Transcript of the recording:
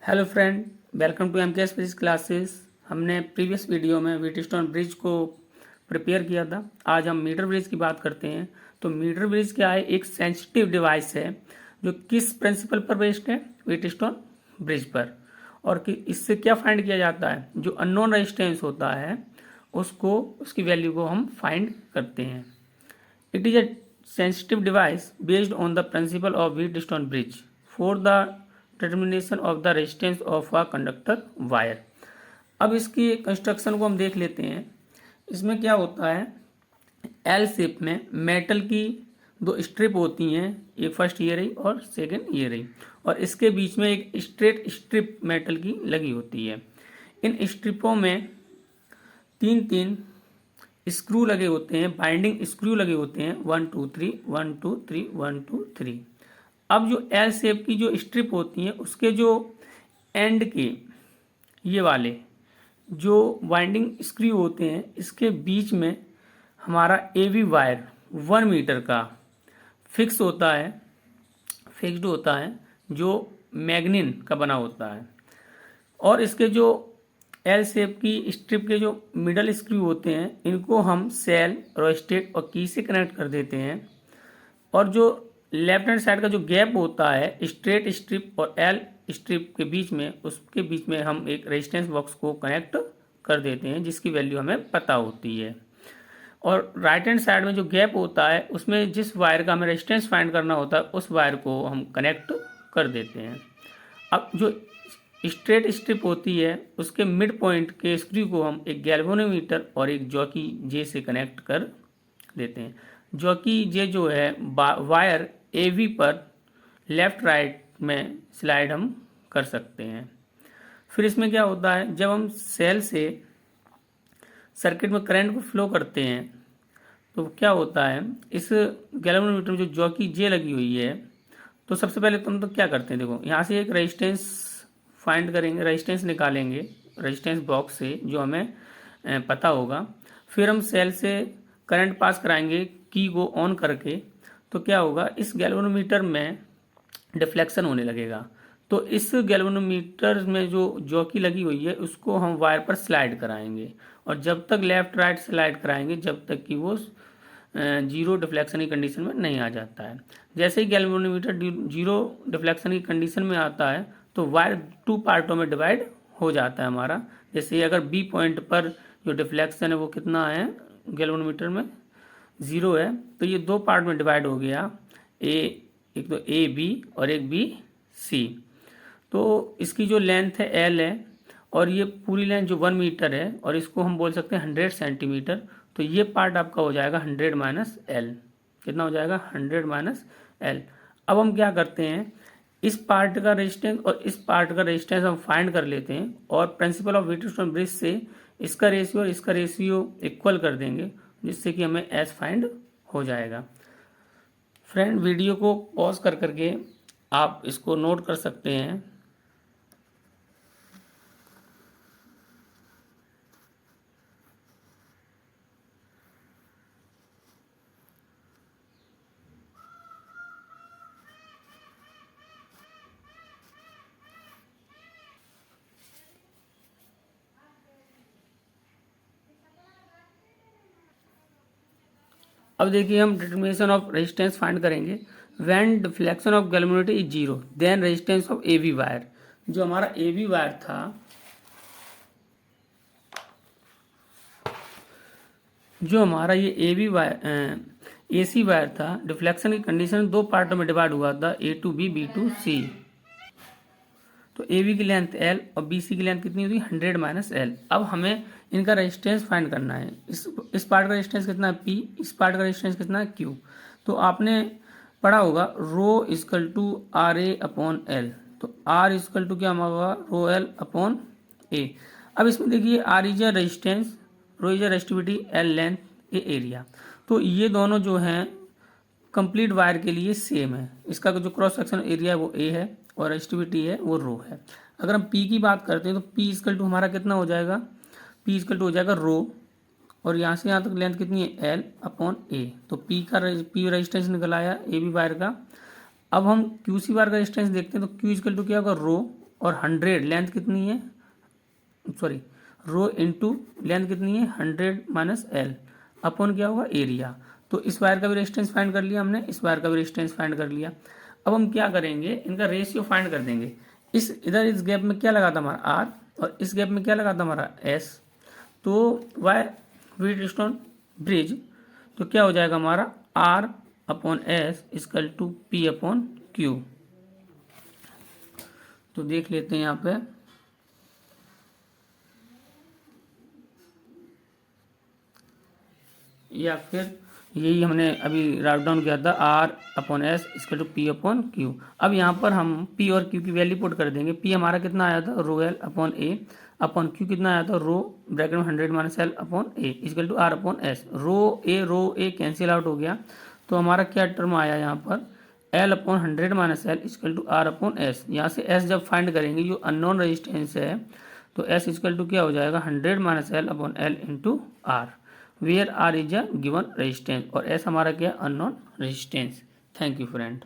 Hello friend, welcome to MKS physics classes. हमने previous video में Wheatstone bridge को prepare किया था। आज हम मीटर ब्रिज की बात करते हैं। तो मीटर ब्रिज क्या है? एक सेंसिटिव डिवाइस है जो किस प्रिंसिपल पर बेस्ड है? व्हीटस्टोन ब्रिज पर। और कि इससे क्या फाइंड किया जाता है? जो अननोन रेजिस्टेंस होता है उसको, उसकी वैल्यू को हम फाइंड करते हैं। It is a sensitive device based on the principle of Wheatstone bridge for the determination of the resistance of a conductor wire। अब इसकी कंस्ट्रक्शन को हम देख लेते हैं। इसमें क्या होता है, एल शेप में मेटल की दो स्ट्रिप होती हैं, एक फर्स्ट ये रही और सेकंड ये रही, और इसके बीच में एक स्ट्रेट स्ट्रिप मेटल की लगी होती है। इन स्ट्रिपों में तीन तीन स्क्रू लगे होते हैं, बाइंडिंग स्क्रू लगे होते हैं, 1 2 3 1 2 3 1 2 3। अब जो एल शेप की जो स्ट्रिप होती है उसके जो एंड के ये वाले जो बाइंडिंग स्क्रू होते हैं, इसके बीच में हमारा एवी वायर 1 मीटर का फिक्स्ड होता है जो मैग्नीन का बना होता है। और इसके जो एल शेप की स्ट्रिप के जो मिडल स्क्रू होते हैं इनको हम सेल, रोस्टेट और की से कनेक्ट कर देते हैं। और जो लेफ्ट हैंड साइड का जो गैप होता है स्ट्रेट स्ट्रिप और एल स्ट्रिप के बीच में, उसके बीच में हम एक रेजिस्टेंस बॉक्स को कनेक्ट कर देते हैं जिसकी वैल्यू हमें पता होती है। और राइट हैंड साइड में जो गैप होता है उसमें जिस वायर का हमें रेजिस्टेंस फाइंड करना होता है उस वायर को हम कनेक्ट कर देते हैं। अब जो स्ट्रेट स्ट्रिप होती है उसके मिड पॉइंट के स्क्रू को हम एक गैल्वेनोमीटर और एक जॉकी जे से कनेक्ट कर देते हैं। जॉकी जे जो है वायर एवी पर लेफ्ट राइट में स्लाइड हम कर सकते हैं। फिर इसमें क्या होता है, जब हम सेल से सर्किट में करंट को फ्लो करते हैं तो क्या होता है, इस गैल्वेनोमीटर में जो जॉकी जे लगी हुई है, तो सबसे पहले तुम तो क्या करते हैं, देखो यहाँ से एक रेजिस्टेंस फाइंड करेंगे, रेजिस्टेंस निकालेंगे रेजिस्टेंस बॉक्स से जो हमें पता होगा। फिर हम सेल से करंट पास कराएंगे की को ऑन करके, तो क्या होगा, इस गैल्वेनोमीटर में डिफ्लेक्शन होने लगेगा। तो इस गैल्वेनोमीटर में जो जॉकी लगी हुई है उसको हम वायर पर स्लाइड कराएंगे, और जब तक लेफ्ट राइट स्लाइड कराएंगे जब तक कि वो जीरो डिफ्लेक्शन की कंडीशन में नहीं आ जाता है। जैसे ही गैल्वेनोमीटर जीरो डिफ्लेक्शन की कंडीशन में आता है तो वायर 2 पार्टों में डिवाइड हो जाता है हमारा। जैसे अगर बी पॉइंट पर जो डिफ्लेक्शन है वो कितना है गैल्वेनोमीटर में, 0 है, तो ये 2 पार्ट में डिवाइड हो गया, एक तो ए बी और एक बी सी। तो इसकी जो लेंथ है एल है और ये पूरी लेंथ जो 1 मीटर है और इसको हम बोल सकते हैं 100 सेंटीमीटर। तो ये पार्ट आपका हो जाएगा 100 माइनस एल। कितना हो जाएगा? 100 माइनस एल। अब हम क्या करते हैं, इस पार्ट का रेजिस्टेंस और इस पार्ट का रेजिस्टेंस हम फाइंड कर लेते हैं, और प्रिंसिपल ऑफ व्हीटस्टोन ब्रिज से इसका रेशियो और इसका रेशियो इक्वल कर देंगे, जिससे कि हमें एस फाइंड हो जाएगा। फ्रेंड, वीडियो को पॉज कर करके आप इसको नोट कर सकते हैं। अब देखिए हम डिटरमिनेशन ऑफ रेजिस्टेंस फाइंड करेंगे। When deflection of galvanometer is 0 then resistance of AB wire. जो हमारा एवी वायर था, जो हमारा ये एवी वायर एसी वायर था, डिफ्लेक्शन की कंडीशन 2 पार्टों में डिवाइड हुआ था, A to B, B to C. तो एवी की लेंथ एल और बीसी की लेंथ कितनी होती है? 100 माइनस एल। अब हमें इनका रेजिस्टेंस फाइंड करना है। इस पार्ट का रेजिस्टेंस कितना है? पी। इस पार्ट का रेजिस्टेंस कितना है? क्यू। तो आपने पढ़ा होगा rho is equal to R A upon L. तो आर इजकल टू क्या होगा? Rho L upon A. अब इसमें देखिए R is a resistance, rho is a resistivity, L length, A area. तो ये दोनों जो हैं कंप्लीट वायर के लिए सेम है। इसका जो क्रॉस सेक्शन एरिया है वो ए है और रेजिस्टिविटी है वो रो है। अगर हम पी की बात करते हैं तो पी इजकल टू हमारा कितना हो जाएगा? पी इजकल टू हो जाएगा रो, और यहाँ से यहाँ तक लेंथ कितनी है? एल अपॉन ए। तो पी रेजिस्टेंस निकल आया ए बी वायर का। अब हम क्यू सी वायर का रेजिस्टेंस देखते हैं तो क्यू इजकल टू क्या होगा? रो, और 100 लेंथ कितनी है, सॉरी रो इंटू लेंथ कितनी है 100 माइनस एल अपॉन क्या होगा एरिया। तो इस वायर का भी रेजिस्टेंस फाइंड कर लिया हमने, इस वायर का भी रेजिस्टेंस फाइंड कर लिया। अब हम क्या करेंगे, इनका रेशियो फाइंड कर देंगे। इस इधर इस गैप में क्या लगा था हमारा आर और इस गैप में क्या लगा था हमारा एस। तो वाई व्हीटस्टोन ब्रिज तो क्या हो जाएगा हमारा R upon S equal to P upon Q. तो देख लेते हैं यहाँ पे, या फिर यही हमने अभी राइट डाउन किया था R upon S equal to P upon Q. अब यहाँ पर हम पी और क्यू की वैल्यू पुट कर देंगे। पी हमारा कितना आया था rho L upon A upon Q कितना आया था रो ब्रैकेट में 100 minus L upon A equal to R upon S. Rho A cancel out हो गया, तो हमारा क्या टर्म आया यहाँ पर L upon 100 minus L equal to R upon S. यहाँ से एस जब फाइंड करेंगे जो अननोन रेजिस्टेंस है तो एस इक्वल टू क्या हो जाएगा 100 minus L upon L into R, where R is a given resistance और एस हमारा क्या unknown resistance. Thank you friend.